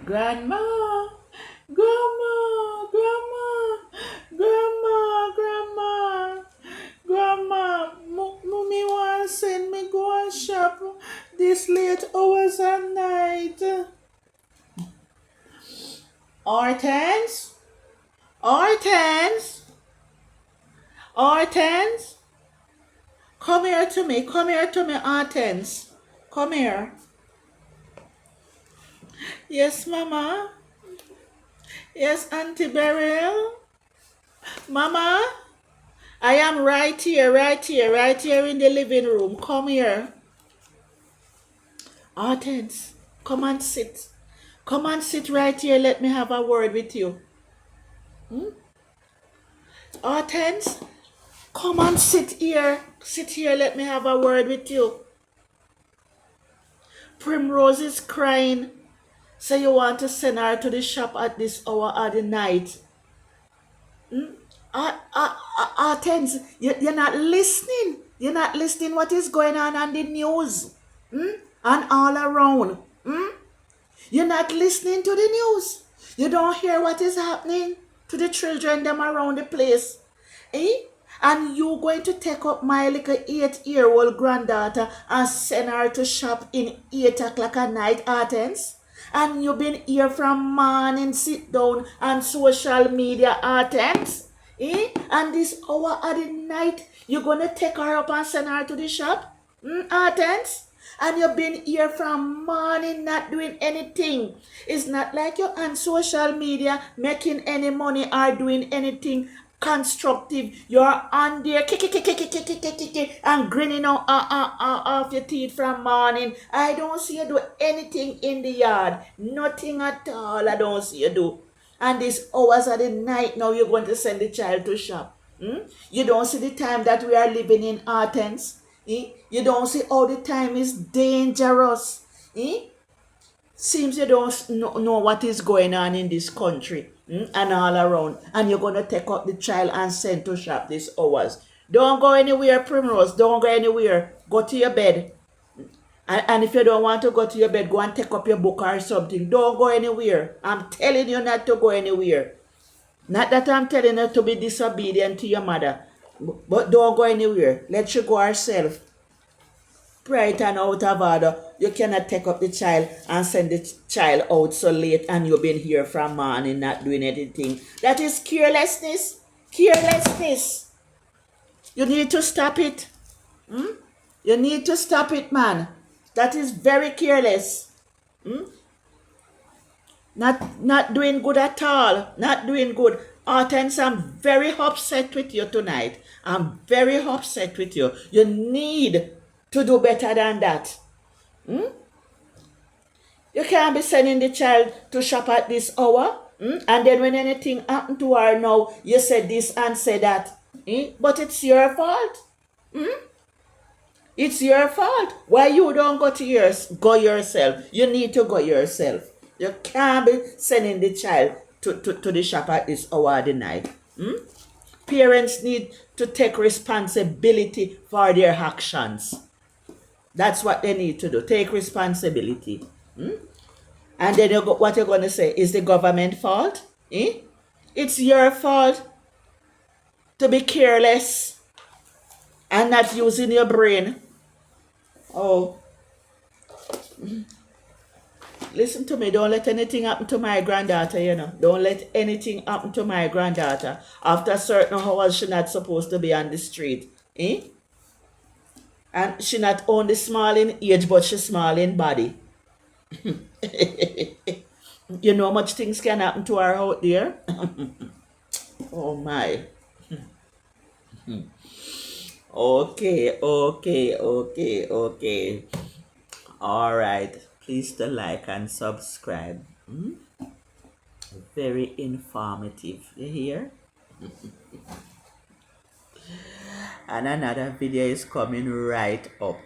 Grandma, grandma, grandma, grandma, grandma, grandma, mommy want to send me go and shop this late hours at night. Hortense, Hortense, Hortense, come here to me, Hortense, come here. Yes, mama. Yes, Auntie Beryl. Mama, I am right here, right here, right here in the living room. Come here. Hortense, come and sit. Come and sit right here. Let me have a word with you. Hmm? Hortense, come and sit here. Sit here. Let me have a word with you. Primrose is crying. Say you want to send her to the shop at this hour of the night. Hmm? Hortense, you're not listening. You're not listening what is going on the news. Hmm? And all around. Hmm? You're not listening to the news. You don't hear what is happening to the children them around the place. Eh? And you going to take up my little 8-year-old granddaughter and send her to shop in 8 o'clock at night, Hortense? And you been here from morning, sit down on social media, Hortense? Eh? And this hour of the night, you gonna take her up and send her to the shop? Hortense? And you've been here from morning not doing anything. It's not like you're on social media making any money or doing anything constructive. You're on there and grinning off your teeth from morning. I don't see you do anything in the yard. Nothing at all I don't see you do. And these hours of the night now you're going to send the child to shop. You don't see the time that we are living in, Hortense. You don't see all the time is dangerous. Seems you don't know what is going on in this country and all around. And you're going to take up the child and send to shop these hours. Don't go anywhere, Primrose. Don't go anywhere. Go to your bed. And if you don't want to go to your bed, go and take up your book or something. Don't go anywhere. I'm telling you not to go anywhere. Not that I'm telling you to be disobedient to your mother. But don't go anywhere. Let she go herself. Bright and out of order. You cannot take up the child and send the child out so late and you've been here from morning not doing anything. That is carelessness. Carelessness. You need to stop it. You need to stop it, man. That is very careless. Not doing good at all. Not doing good. Hortense, I'm very upset with you tonight. I'm very upset with you. You need to do better than that. You can't be sending the child to shop at this hour. And then when anything happen to her now, you say this and say that. But it's your fault. It's your fault. Why you don't go to go yourself? You need to go yourself. You can't be sending the child to the shop at this hour of the night. Parents need to take responsibility for their actions. That's what they need to do. Take responsibility. And then what you're going to say is the government fault? It's your fault to be careless and not using your brain. Oh, listen to me. Don't let anything happen to my granddaughter, Don't let anything happen to my granddaughter. After a certain hours, she's not supposed to be on the street. And she not only small in age, but she's small in body. You know much things can happen to her out there? Oh my. Okay, okay, okay, okay. All right. Please to like and subscribe. Very informative. You hear? And another video is coming right up.